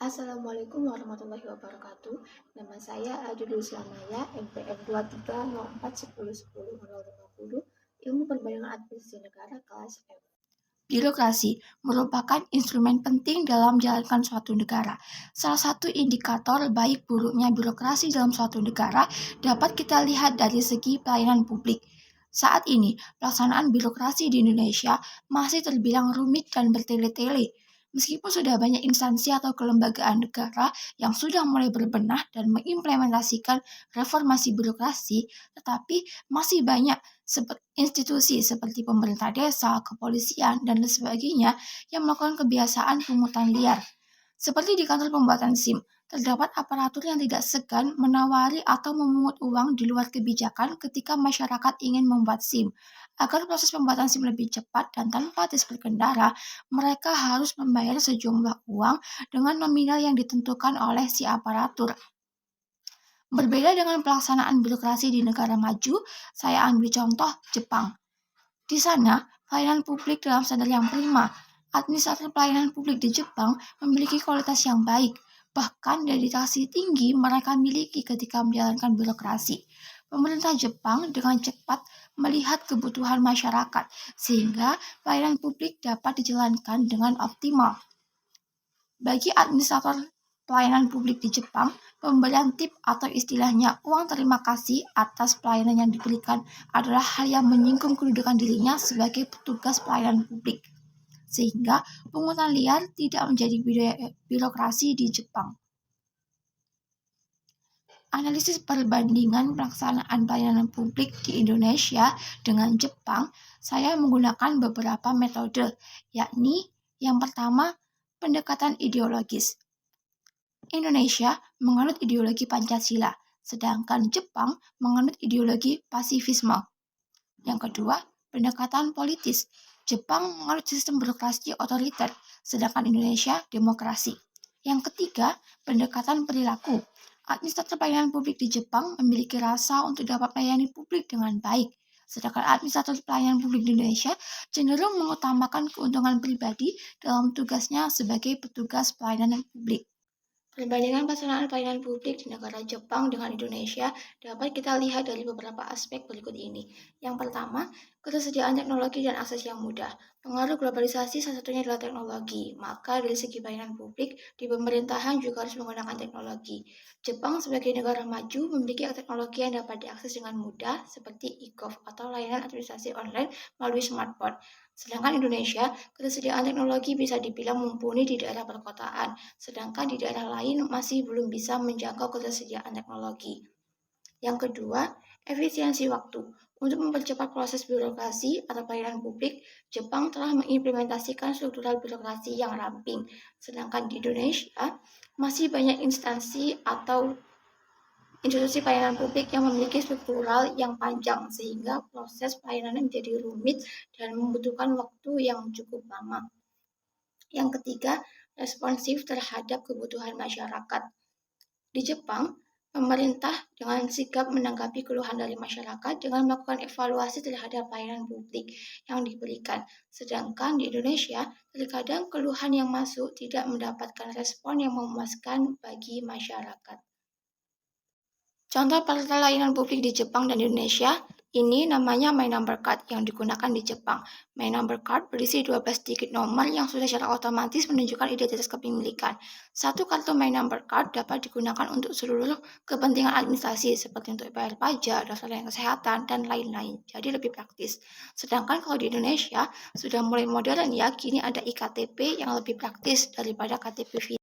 Assalamualaikum warahmatullahi wabarakatuh. Nama saya Adudul Islamaya, NPM 2304101050, Ilmu Perbandingan Administrasi Negara kelas M. Birokrasi merupakan instrumen penting dalam menjalankan suatu negara. Salah satu indikator baik buruknya birokrasi dalam suatu negara dapat kita lihat dari segi pelayanan publik. Saat ini, pelaksanaan birokrasi di Indonesia masih terbilang rumit dan bertele-tele. Meskipun sudah banyak instansi atau kelembagaan negara yang sudah mulai berbenah dan mengimplementasikan reformasi birokrasi, tetapi masih banyak institusi seperti pemerintah desa, kepolisian, dan lain sebagainya yang melakukan kebiasaan pungutan liar. Seperti di kantor pembuatan SIM, terdapat aparatur yang tidak segan menawari atau memungut uang di luar kebijakan ketika masyarakat ingin membuat SIM. Agar proses pembuatan SIM lebih cepat dan tanpa tes berkendara, mereka harus membayar sejumlah uang dengan nominal yang ditentukan oleh si aparatur. Berbeda dengan pelaksanaan birokrasi di negara maju, saya ambil contoh Jepang. Di sana, pelayanan publik dalam standar yang prima. Administrator pelayanan publik di Jepang memiliki kualitas yang baik, bahkan dedikasi tinggi mereka miliki ketika menjalankan birokrasi. Pemerintah Jepang dengan cepat melihat kebutuhan masyarakat, sehingga pelayanan publik dapat dijalankan dengan optimal. Bagi administrator pelayanan publik di Jepang, pemberian tip atau istilahnya uang terima kasih atas pelayanan yang diberikan adalah hal yang menyinggung kedudukan dirinya sebagai petugas pelayanan publik, sehingga pungutan liar tidak menjadi birokrasi di Jepang. Analisis perbandingan pelaksanaan pelayanan publik di Indonesia dengan Jepang, saya menggunakan beberapa metode, yakni yang pertama, pendekatan ideologis. Indonesia menganut ideologi Pancasila, sedangkan Jepang menganut ideologi pasifisme. Yang kedua, pendekatan politis. Jepang menganut sistem birokrasi otoriter, sedangkan Indonesia demokrasi. Yang ketiga, pendekatan perilaku. Administrator pelayanan publik di Jepang memiliki rasa untuk dapat melayani publik dengan baik, sedangkan administrator pelayanan publik di Indonesia cenderung mengutamakan keuntungan pribadi dalam tugasnya sebagai petugas pelayanan publik. Perbandingan pelaksanaan pelayanan publik di negara Jepang dengan Indonesia dapat kita lihat dari beberapa aspek berikut ini. Yang pertama, ketersediaan teknologi dan akses yang mudah. Pengaruh globalisasi salah satunya adalah teknologi, maka dari segi pelayanan publik, di pemerintahan juga harus menggunakan teknologi. Jepang sebagai negara maju memiliki teknologi yang dapat diakses dengan mudah seperti e-gov atau layanan administrasi online melalui smartphone. Sedangkan Indonesia, ketersediaan teknologi bisa dibilang mumpuni di daerah perkotaan, sedangkan di daerah lain masih belum bisa menjangkau ketersediaan teknologi. Yang kedua, efisiensi waktu. Untuk mempercepat proses birokrasi atau pelayanan publik, Jepang telah mengimplementasikan struktural birokrasi yang ramping, sedangkan di Indonesia masih banyak instansi atau institusi pelayanan publik yang memiliki struktural yang panjang sehingga proses pelayanan menjadi rumit dan membutuhkan waktu yang cukup lama. Yang ketiga, responsif terhadap kebutuhan masyarakat. Di Jepang, pemerintah dengan sigap menanggapi keluhan dari masyarakat dengan melakukan evaluasi terhadap pelayanan publik yang diberikan. Sedangkan di Indonesia, terkadang keluhan yang masuk tidak mendapatkan respon yang memuaskan bagi masyarakat. Contoh pelayanan publik di Jepang dan Indonesia, ini namanya My Number Card yang digunakan di Jepang. My Number Card berisi 12 digit nomor yang sudah secara otomatis menunjukkan identitas kepemilikan. Satu kartu My Number Card dapat digunakan untuk seluruh kepentingan administrasi seperti untuk bayar pajak, daftar layanan kesehatan, dan lain-lain. Jadi lebih praktis. Sedangkan kalau di Indonesia sudah mulai modern ya, kini ada iktp yang lebih praktis daripada KTP.